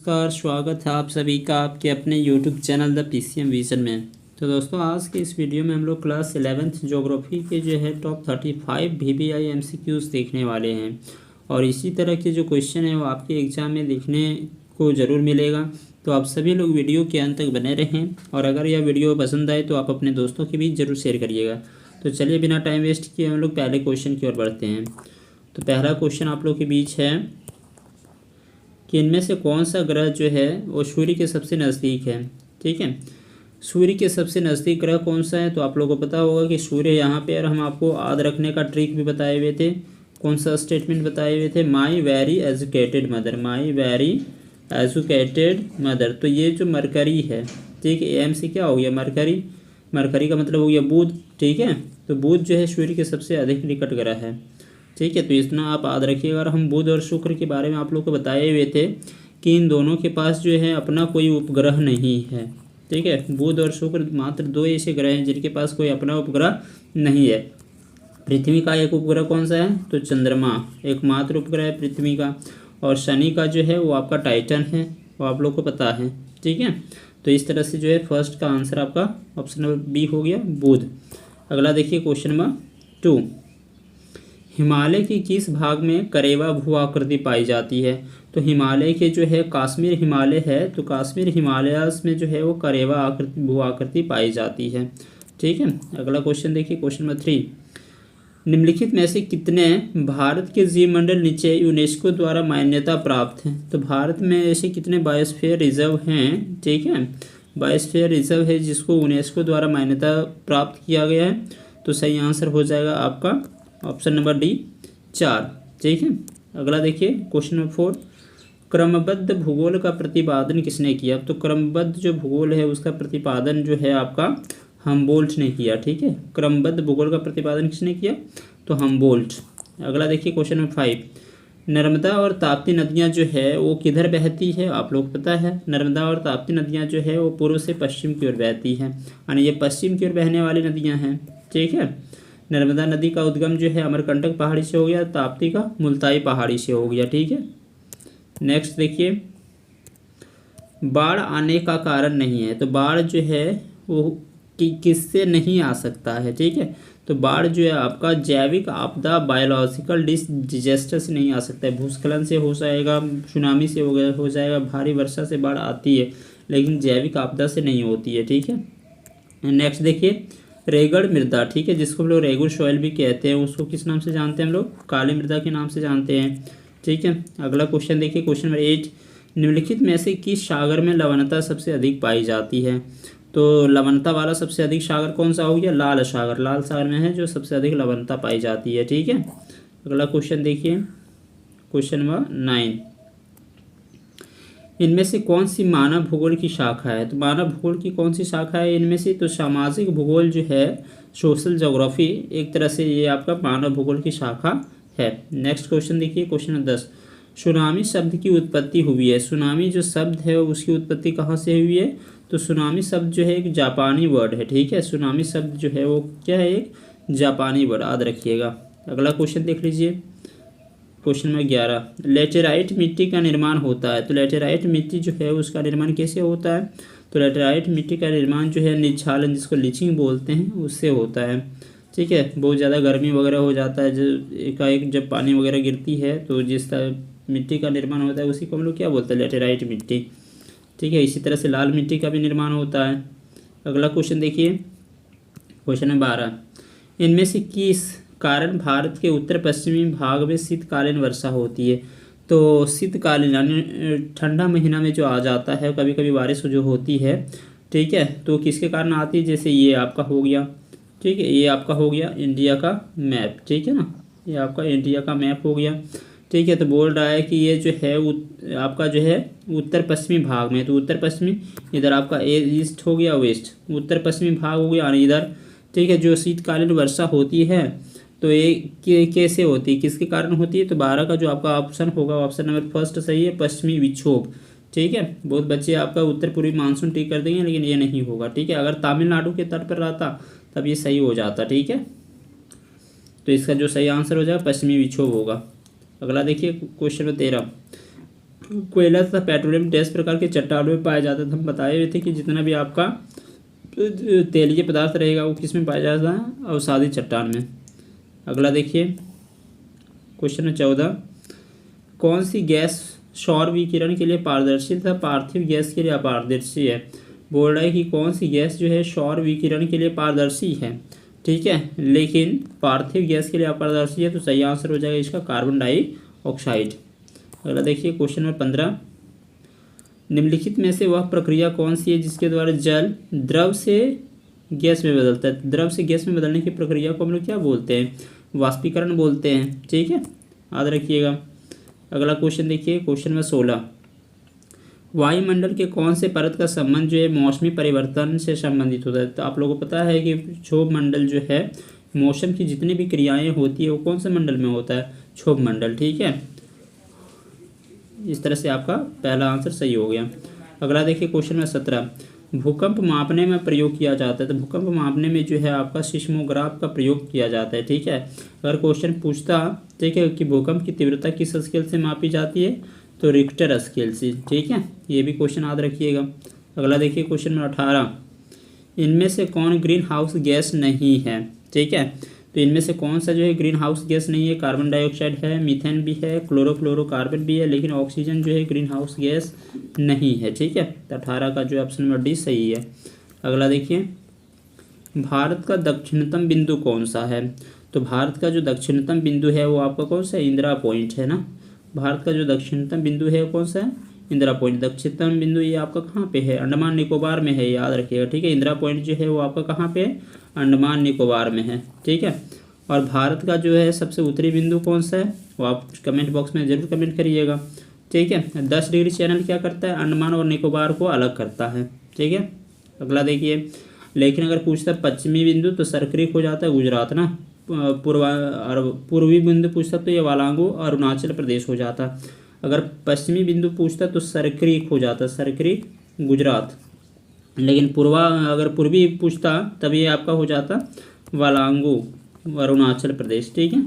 नमस्कार, स्वागत है आप सभी का आपके अपने YouTube channel the PCM vision में। तो दोस्तों, आज के इस वीडियो में हम लोग क्लास 11th ज्योग्राफी के जो है टॉप 35 VBI MCQs देखने वाले हैं। और इसी तरह के जो क्वेश्चन है वो आपके एग्ज़ाम में देखने को ज़रूर मिलेगा। तो आप सभी लोग वीडियो के अंत तक बने रहें, और अगर यह वीडियो पसंद आए तो आप अपने दोस्तों के बीच ज़रूर शेयर करिएगा। तो चलिए बिना टाइम वेस्ट किए हम लोग पहले क्वेश्चन की ओर बढ़ते हैं। तो पहला क्वेश्चन आप लोग के बीच है कि इनमें से कौन सा ग्रह जो है वो सूर्य के सबसे नज़दीक है। ठीक है, सूर्य के सबसे नज़दीक ग्रह कौन सा है? तो आप लोगों को पता होगा कि सूर्य यहाँ पे, और हम आपको याद रखने का ट्रिक भी बताए हुए थे। कौन सा स्टेटमेंट बताए हुए थे? My very educated mother, my very educated mother. तो ये जो मरकरी है, ठीक है, एम से क्या हो गया? मरकरी। मरकरी का मतलब हो गया बुध। ठीक है, तो बुध जो है सूर्य के सबसे अधिक निकट ग्रह है। ठीक है, तो इतना आप याद रखिएगा। और हम बुध और शुक्र के बारे में आप लोग को बताए हुए थे कि इन दोनों के पास जो है अपना कोई उपग्रह नहीं है। ठीक है, बुध और शुक्र मात्र दो ऐसे ग्रह हैं जिनके पास कोई अपना उपग्रह नहीं है। पृथ्वी का एक उपग्रह कौन सा है? तो चंद्रमा एकमात्र उपग्रह है पृथ्वी का। और शनि का जो है वो आपका टाइटन है, वो आप लोग को पता है। ठीक है, तो इस तरह से जो है फर्स्ट का आंसर आपका ऑप्शन नंबर बी हो गया, बुध। अगला देखिए क्वेश्चन नंबर 2। हिमालय के किस भाग में करेवा भू आकृति पाई जाती है? तो हिमालय के जो है काश्मीर हिमालय है, तो काश्मीर हिमालयास में जो है वो करेवा आकृति भू आकृति पाई जाती है। ठीक है, अगला क्वेश्चन देखिए क्वेश्चन नंबर 3। निम्नलिखित में से कितने भारत के जीवमंडल नीचे यूनेस्को द्वारा मान्यता प्राप्त हैं? तो भारत में ऐसे कितने बायोस्फीयर रिजर्व हैं? ठीक है, बायोस्फीयर रिजर्व है जिसको यूनेस्को द्वारा मान्यता प्राप्त किया गया है। तो सही आंसर हो जाएगा आपका ऑप्शन नंबर डी 4। ठीक है, अगला देखिए क्वेश्चन नंबर 4। क्रमबद्ध भूगोल का प्रतिपादन किसने किया? तो क्रमबद्ध जो भूगोल है उसका प्रतिपादन जो है आपका हमबोल्ट ने किया। ठीक है, क्रमबद्ध भूगोल का प्रतिपादन किसने किया? तो हमबोल्ट। अगला देखिए क्वेश्चन नंबर 5। नर्मदा और ताप्ती नदियाँ जो है वो किधर बहती है? आप लोग पता है नर्मदा और ताप्ती नदियाँ जो है वो पूर्व से पश्चिम की ओर बहती हैं, यानी ये पश्चिम की ओर बहने वाली नदियाँ हैं। ठीक है, नर्मदा नदी का उद्गम जो है अमरकंटक पहाड़ी से हो गया, ताप्ती का मुल्ताई पहाड़ी से हो गया। ठीक है, नेक्स्ट देखिए, बाढ़ आने का कारण नहीं है। तो बाढ़ जो है वो किससे नहीं आ सकता है? ठीक है, तो बाढ़ जो है आपका जैविक आपदा बायोलॉजिकल डिजास्टर से नहीं आ सकता है। भूस्खलन से हो जाएगा, सुनामी से हो जाएगा, भारी वर्षा से बाढ़ आती है, लेकिन जैविक आपदा से नहीं होती है। ठीक है, नेक्स्ट देखिए, रेगड़ मृदा, ठीक है, जिसको हम लोग रेगुर सॉइल भी कहते हैं, उसको किस नाम से जानते हैं? हम लोग काली मृदा के नाम से जानते हैं। ठीक है, अगला क्वेश्चन देखिए क्वेश्चन नंबर 8। निम्नलिखित में से किस सागर में लवणता सबसे अधिक पाई जाती है? तो लवणता वाला सबसे अधिक सागर कौन सा हो गया? लाल सागर। लाल सागर में है जो सबसे अधिक लवणता पाई जाती है। ठीक है, अगला क्वेश्चन देखिए क्वेश्चन नंबर 9। इनमें से कौन सी मानव भूगोल की शाखा है? तो मानव भूगोल की कौन सी शाखा है इनमें से? तो सामाजिक भूगोल जो है, सोशल ज्योग्राफी, एक तरह से ये आपका मानव भूगोल की शाखा है। नेक्स्ट क्वेश्चन देखिए क्वेश्चन नंबर 10। सुनामी शब्द की उत्पत्ति हुई है। सुनामी जो शब्द है उसकी उत्पत्ति कहाँ से हुई है? तो सुनामी शब्द जो है एक जापानी वर्ड है। ठीक है, सुनामी शब्द जो है वो क्या है? एक जापानी वर्ड, याद रखिएगा। अगला क्वेश्चन देख लीजिए क्वेश्चन नंबर 11। लेटेराइट मिट्टी का निर्माण होता है। तो लेटेराइट मिट्टी जो है उसका निर्माण कैसे होता है? तो लेटेराइट मिट्टी का निर्माण जो है निक्षालन, जिसको लीचिंग बोलते हैं, उससे होता है। ठीक है, बहुत ज़्यादा गर्मी वगैरह हो जाता है, जो एकाएक जब पानी वगैरह गिरती है तो जिस तरह मिट्टी का निर्माण होता है उसी को हम लोग क्या बोलते हैं? लेटेराइट मिट्टी। ठीक है, इसी तरह से लाल मिट्टी का भी निर्माण होता है। अगला क्वेश्चन देखिए क्वेश्चन नंबर 12। इनमें से किस कारण भारत के उत्तर पश्चिमी भाग में शीतकालीन वर्षा होती है? तो शीतकालीन यानी ठंडा महीना में जो आ जाता है, कभी कभी बारिश जो होती है, ठीक है, तो किसके कारण आती है? जैसे ये आपका हो गया, ठीक है, ये आपका हो गया इंडिया का मैप। ठीक है ना, ये आपका इंडिया का मैप हो गया। ठीक है, तो बोल रहा है कि ये जो है आपका जो है उत्तर पश्चिमी भाग में, तो उत्तर पश्चिमी इधर आपका ईस्ट हो गया, वेस्ट, उत्तर पश्चिमी भाग हो गया और इधर। ठीक है, जो शीतकालीन वर्षा होती है तो ये कैसे होती है, किसके कारण होती है? तो 12 का जो आपका ऑप्शन होगा ऑप्शन नंबर फर्स्ट सही है, पश्चिमी विक्षोभ। ठीक है, बहुत बच्चे आपका उत्तर पूर्वी मानसून टिक कर देंगे, लेकिन ये नहीं होगा। ठीक है, अगर तमिलनाडु के तट पर रहता तब ये सही हो जाता। ठीक है, तो इसका जो सही आंसर हो जाएगा पश्चिमी विक्षोभ होगा। अगला देखिए क्वेश्चन नंबर 13। कोयला तथा पेट्रोलियम गैस प्रकार के चट्टानों में पाया जाता था। हम बताए हुए थे कि जितना भी आपका तेलीय पदार्थ रहेगा वो किस में पाया जाता है, अवसादी चट्टान में। अगला देखिए क्वेश्चन नंबर 14, कौन सी गैस सौर विकिरण के लिए पारदर्शी तथा पार्थिव गैस के लिए अपारदर्शी है। बोल रहा है कि कौन सी गैस जो है सौर विकिरण के लिए पारदर्शी है, ठीक है, लेकिन पार्थिव गैस के लिए अपारदर्शी है। तो सही आंसर हो जाएगा इसका कार्बन डाइऑक्साइड। अगला देखिए क्वेश्चन नंबर 15, निम्नलिखित में से वह प्रक्रिया कौन सी है जिसके द्वारा जल द्रव से गैस में बदलता है। द्रव से गैस में बदलने की प्रक्रिया को हम लोग क्या बोलते हैं, वाष्पीकरण बोलते हैं, ठीक है, याद रखिएगा। अगला क्वेश्चन देखिए क्वेश्चन नंबर 16, वायुमंडल के कौन से परत का संबंध जो है मौसमी परिवर्तन से संबंधित होता है। तो आप लोगों को पता है कि क्षोभ मंडल जो है मौसम की जितनी भी क्रियाएं होती है वो कौन से मंडल में होता है, क्षोभ मंडल, ठीक है। इस तरह से आपका पहला आंसर सही हो गया। अगला देखिए क्वेश्चन नंबर 17, भूकंप मापने में प्रयोग किया जाता है। तो भूकंप मापने में जो है आपका सिस्मोग्राफ का प्रयोग किया जाता है, ठीक है। अगर क्वेश्चन पूछता, ठीक है, कि भूकंप की तीव्रता किस स्केल से मापी जाती है, तो रिक्टर स्केल से, ठीक है, ये भी क्वेश्चन याद रखिएगा। अगला देखिए क्वेश्चन नंबर 18, इनमें से कौन ग्रीन हाउस गैस नहीं है, ठीक है। तो इनमें से कौन सा जो है ग्रीन हाउस गैस नहीं है, कार्बन डाइऑक्साइड है, मीथेन भी है, क्लोरोफ्लोरोकार्बन भी है, लेकिन ऑक्सीजन जो है ग्रीन हाउस गैस नहीं है, ठीक है। तो 18 का जो ऑप्शन नंबर डी सही है। अगला देखिए, भारत का दक्षिणतम बिंदु कौन सा है। तो भारत का जो दक्षिणतम बिंदु है वो आपका कौन सा है, इंदिरा पॉइंट है ना। भारत का जो दक्षिणतम बिंदु है कौन सा है, इंदिरा पॉइंट। दक्षिणतम बिंदु ये आपका कहाँ पे है, अंडमान निकोबार में है, याद रखिएगा, ठीक है। इंदिरा पॉइंट जो है वो आपका कहाँ पे है, अंडमान निकोबार में है, ठीक है। और भारत का जो है सबसे उत्तरी बिंदु कौन सा है, वो आप कमेंट बॉक्स में जरूर कमेंट करिएगा, ठीक है। 10 डिग्री चैनल क्या करता है, अंडमान और निकोबार को अलग करता है, ठीक है। अगला देखिए, लेकिन अगर पूछता है पश्चिमी बिंदु तो सरक्रिक हो जाता है गुजरात ना। पूर्वी बिंदु पूछता तो ये वालांगो अरुणाचल प्रदेश हो जाता। अगर पश्चिमी बिंदु पूछता तो सरक्रिक हो जाता, सरक्रिक गुजरात। लेकिन अगर पूर्वी पूछता तब ये आपका हो जाता वालांगो अरुणाचल प्रदेश, ठीक है।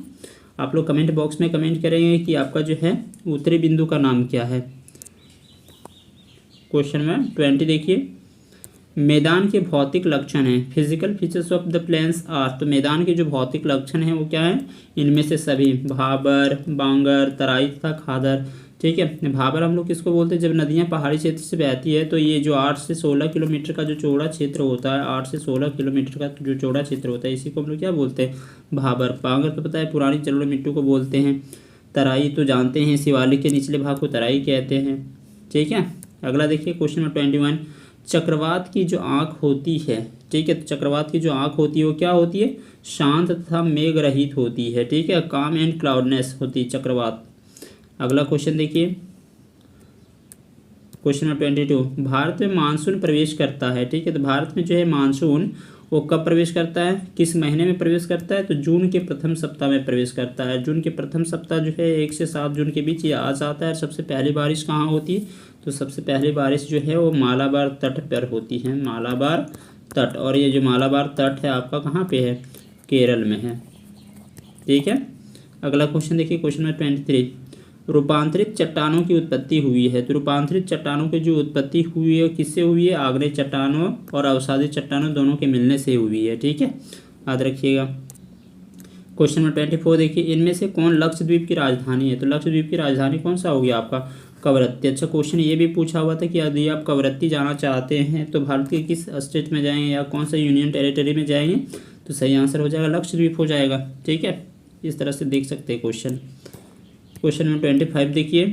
आप लोग कमेंट बॉक्स में कमेंट करेंगे कि आपका जो है उत्तरी बिंदु का नाम क्या है। क्वेश्चन में 20 देखिए, मैदान के भौतिक लक्षण हैं, physical features of the plains are. तो मैदान के जो भौतिक लक्षण हैं वो क्या है, इनमें से सभी, भाबर, बांगर, तराई तथा खादर, ठीक है। भाबर हम लोग किसको बोलते हैं, जब नदियाँ पहाड़ी क्षेत्र से बहती है तो ये जो 8 से 16 किलोमीटर का जो चौड़ा क्षेत्र होता है, 8 से 16 किलोमीटर का जो चौड़ा क्षेत्र होता है, इसी को हम लोग क्या बोलते हैं, भाबर। बांगर तो पता है पुरानी जलोढ़ मिट्टी को बोलते हैं। तराई तो जानते हैं, शिवालिक के निचले भाग को तराई कहते हैं, ठीक है। अगला देखिए क्वेश्चन नंबर 21, चक्रवात की जो आँख होती है, ठीक है, तो चक्रवात की जो आँख होती है वो क्या होती है, शांत तथा मेघ रहित होती है, ठीक है, काम एंड क्लाउडनेस होती है चक्रवात। अगला क्वेश्चन देखिए क्वेश्चन नंबर 22, भारत में मानसून प्रवेश करता है, ठीक है। तो भारत में जो है मानसून वो कब प्रवेश करता है, किस महीने में प्रवेश करता है, तो जून के प्रथम सप्ताह में प्रवेश करता है। जून के प्रथम सप्ताह जो है 1 से 7 जून के बीच ये आ जाता है। सबसे पहली बारिश कहाँ होती है, तो सबसे पहली बारिश जो है वो मालाबार तट पर होती है, मालाबार तट। और ये जो मालाबार तट है आपका कहाँ पे है, केरल में है, ठीक है। अगला क्वेश्चन देखिए क्वेश्चन नंबर 23, रूपांतरित चट्टानों की उत्पत्ति हुई है। तो रूपांतरित चट्टानों की जो उत्पत्ति हुई है किससे हुई है, आग्नेय चट्टानों और अवसादी चट्टानों दोनों के मिलने से हुई है, ठीक है, याद रखिएगा। क्वेश्चन नंबर 24 देखिए, इनमें से कौन लक्षद्वीप की राजधानी है। तो लक्षद्वीप की राजधानी कौन सा होगी आपका, कवरत्ती। अच्छा क्वेश्चन ये भी पूछा हुआ था कि यदि आप कवरत्ती जाना चाहते हैं तो भारत के किस स्टेट में जाएंगे या कौन सा यूनियन टेरिटरी में जाएंगे, तो सही आंसर हो जाएगा लक्षद्वीप हो जाएगा, ठीक है। इस तरह से देख सकते हैं क्वेश्चन। क्वेश्चन नंबर 25 देखिए,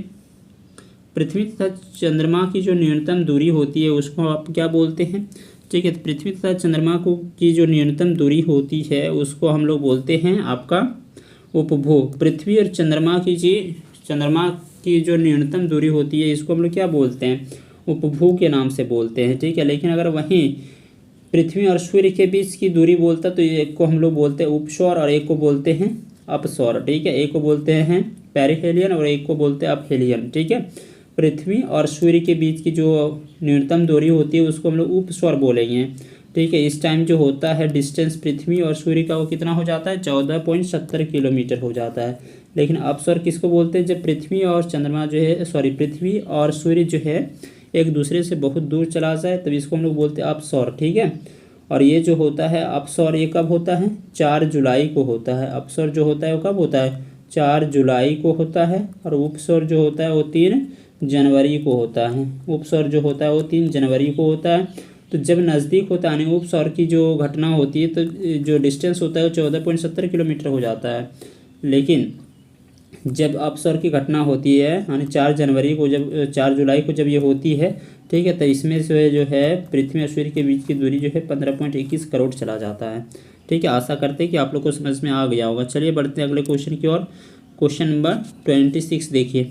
पृथ्वी तथा चंद्रमा की जो न्यूनतम दूरी होती है उसको आप क्या बोलते हैं, ठीक है। तो पृथ्वी तथा चंद्रमा को की जो न्यूनतम दूरी होती है उसको हम लोग बोलते हैं आपका उपभू। पृथ्वी और चंद्रमा की जो न्यूनतम दूरी होती है इसको हम लोग क्या बोलते हैं, उपभू के नाम से बोलते हैं, ठीक है। लेकिन अगर वहीं पृथ्वी और सूर्य के बीच की दूरी बोलता तो एक को हम लोग बोलते हैं उपसौर और एक को बोलते हैं अपसौर, ठीक है। एक को बोलते हैं पेरिहेलियन और एक को बोलते हैं अपहेलियन, ठीक है। पृथ्वी और सूर्य के बीच की जो न्यूनतम दूरी होती है उसको हम लोग उपसौर बोलेंगे, ठीक है। इस टाइम जो होता है डिस्टेंस पृथ्वी और सूर्य का वो कितना हो जाता है, 14.70 किलोमीटर हो जाता है, लेकिन अपसौर किसको बोलते हैं? जब पृथ्वी और चंद्रमा जो है पृथ्वी और सूर्य जो है एक दूसरे से बहुत दूर चला जाए तब इसको हम लोग बोलते हैं अपसौर, ठीक है। और ये जो होता है अपसौर ये कब होता है? 4 जुलाई को होता है। अपसौर जो होता है वो कब होता है? 4 जुलाई को होता है। और उपसौर जो होता है वो 3 जनवरी को होता है। उपसौर जो होता है वो 3 जनवरी को होता है। तो जब नज़दीक होता है यानी उपसौर की जो घटना होती है तो जो डिस्टेंस होता है वो 14.70 किलोमीटर हो जाता है। लेकिन जब अपसौर की घटना होती है यानी 4 जनवरी को, जब 4 जुलाई को जब ये होती है, ठीक है, तो इसमें से जो है पृथ्वी और सूर्य के बीच की दूरी जो है 15.21 करोड़ चला जाता है, ठीक है। आशा करते हैं कि आप लोग को समझ में आ गया होगा। चलिए बढ़ते हैं अगले क्वेश्चन की ओर। क्वेश्चन नंबर 26 देखिए।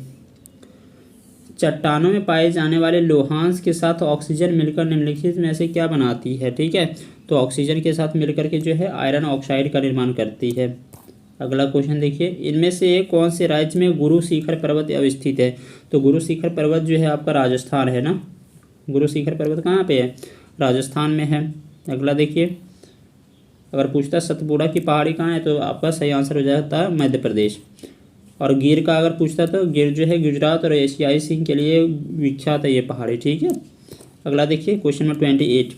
चट्टानों में पाए जाने वाले लोहांश के साथ ऑक्सीजन मिलकर निम्नलिखित में से क्या बनाती है? ठीक है, तो ऑक्सीजन के साथ मिलकर के जो है आयरन ऑक्साइड का निर्माण करती है। अगला क्वेश्चन देखिए। इनमें से कौन से राज्य में गुरु शिखर पर्वत अवस्थित है? तो गुरु शिखर पर्वत जो है आपका राजस्थान है ना। गुरु शिखर पर्वत कहाँ पे है? राजस्थान में है। अगला देखिए, अगर पूछता सतपुड़ा की पहाड़ी कहाँ है तो आपका सही आंसर हो जाता है मध्य प्रदेश। और गिर का अगर पूछता तो गिर जो है गुजरात और एशियाई सिंह के लिए विख्यात है ये पहाड़ी, ठीक है। अगला देखिए क्वेश्चन नंबर 28।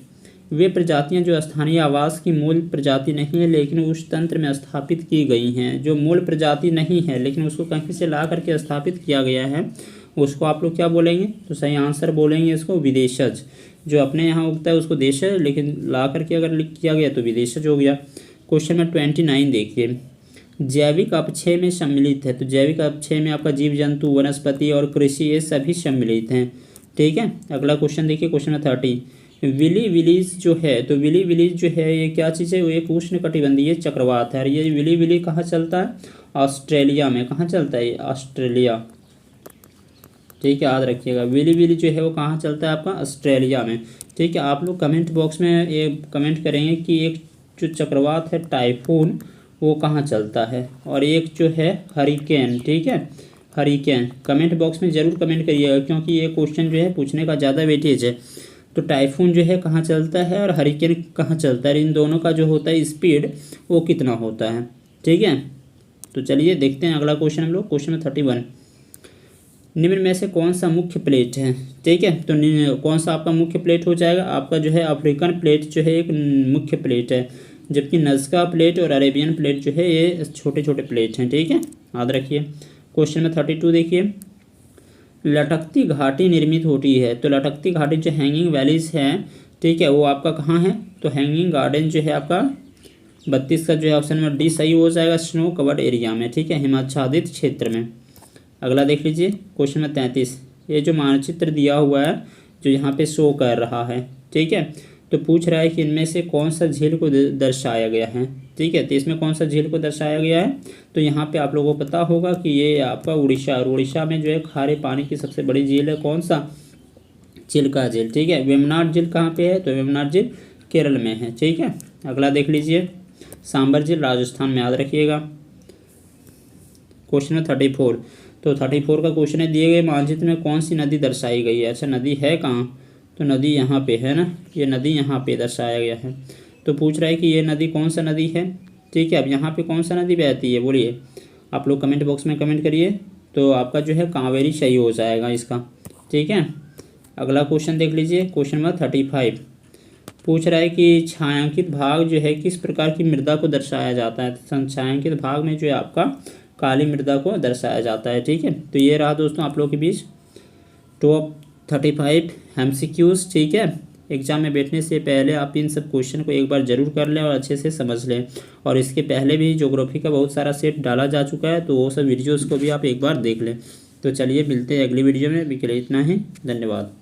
वे प्रजातियां जो स्थानीय आवास की मूल प्रजाति नहीं है लेकिन उस तंत्र में स्थापित की गई हैं। जो मूल प्रजाति नहीं है लेकिन उसको कहीं से ला करके स्थापित किया गया है उसको आप लोग क्या बोलेंगे? तो सही आंसर बोलेंगे इसको विदेशज। जो अपने यहाँ उगता है उसको देशज, लेकिन ला करके अगर किया गया तो विदेशज हो गया। क्वेश्चन नंबर 29 देखिए। जैविक अपक्षय में सम्मिलित है। तो जैविक अपक्षय में आपका जीव जंतु, वनस्पति और कृषि ये सभी सम्मिलित हैं, ठीक है। अगला क्वेश्चन देखिए, क्वेश्चन नंबर 30। विली विलीज जो है, तो विली विलीज जो है ये क्या चीज़ है? वो एक उष्णकटिबंधीय चक्रवात है। और ये विली विली कहाँ चलता है? ऑस्ट्रेलिया में। कहाँ चलता है ये? ऑस्ट्रेलिया, ठीक है, याद रखिएगा। विली विली जो है वो कहाँ चलता है? आपका ऑस्ट्रेलिया में, ठीक है। आप लोग कमेंट बॉक्स में ये कमेंट करेंगे कि एक जो चक्रवात है टाइफून वो कहाँ चलता है, और एक जो है हरिकेन, ठीक है, हरिकेन। कमेंट बॉक्स में ज़रूर कमेंट करिएगा क्योंकि ये क्वेश्चन जो है पूछने का ज़्यादा वेटेज है। तो टाइफून जो है कहाँ चलता है और हरिकेन कहाँ चलता है, इन दोनों का जो होता है स्पीड वो कितना होता है, ठीक है। तो चलिए देखते हैं अगला क्वेश्चन हम लोग। Question number 31। निम्न में से कौन सा मुख्य प्लेट है? ठीक है, तो कौन सा आपका मुख्य प्लेट हो जाएगा? आपका जो है अफ्रीकन प्लेट जो है एक मुख्य प्लेट है, जबकि नज़्का प्लेट और अरेबियन प्लेट जो है ये छोटे छोटे प्लेट हैं, ठीक है, याद रखिए। क्वेश्चन में 32 देखिए। लटकती घाटी निर्मित होती है। तो लटकती घाटी जो हैंगिंग वैलीज है, ठीक है, वो आपका कहाँ है? तो हैंगिंग गार्डन जो है आपका 32 का जो है ऑप्शन नंबर डी सही हो जाएगा, स्नो कवर्ड एरिया में, ठीक है, हिमाच्छादित क्षेत्र में। अगला देख लीजिए क्वेश्चन में 33। ये जो मानचित्र दिया हुआ है जो यहाँ पे शो कर रहा है, ठीक है, तो पूछ रहा है कि इनमें से कौन सा झील को दर्शाया गया है, ठीक है। तो इसमें कौन सा झील को दर्शाया गया है? तो यहाँ पे आप लोगों को पता होगा कि ये आपका उड़ीसा, और उड़ीसा में जो है खारे पानी की सबसे बड़ी झील है कौन सा? चिल्का झील, ठीक है। वेम्बनाड झील कहाँ पे है? तो वेम्बनाड झील केरल में है, ठीक है। अगला देख लीजिए, सांबर झील राजस्थान में, याद रखिएगा। क्वेश्चन में 34। तो 34 का क्वेश्चन है, दिए गए मानचित्र में कौन सी नदी दर्शाई गई है? अच्छा, नदी है कहाँ? तो नदी यहाँ पे है ना, ये नदी यहाँ पे दर्शाया गया है। तो पूछ रहा है कि ये नदी कौन सा नदी है, ठीक है। अब यहाँ पे कौन सा नदी बहती है बोलिए, आप लोग कमेंट बॉक्स में कमेंट करिए। तो आपका जो है कावेरी सही हो जाएगा इसका, ठीक है। अगला क्वेश्चन देख लीजिए, क्वेश्चन नंबर 35। पूछ रहा है कि छायांकित भाग जो है किस प्रकार की मृदा को दर्शाया जाता है? छायांकित भाग में जो है आपका काली मृदा को दर्शाया जाता है, ठीक है। तो ये रहा दोस्तों आप लोगों के बीच टॉप 35 MCQs, ठीक है। एग्जाम में बैठने से पहले आप इन सब क्वेश्चन को एक बार जरूर कर लें और अच्छे से समझ लें। और इसके पहले भी ज्योग्राफी का बहुत सारा सेट डाला जा चुका है, तो वो सब वीडियोज़ को भी आप एक बार देख लें। तो चलिए मिलते हैं अगली वीडियो में, अभी के लिए इतना ही, धन्यवाद।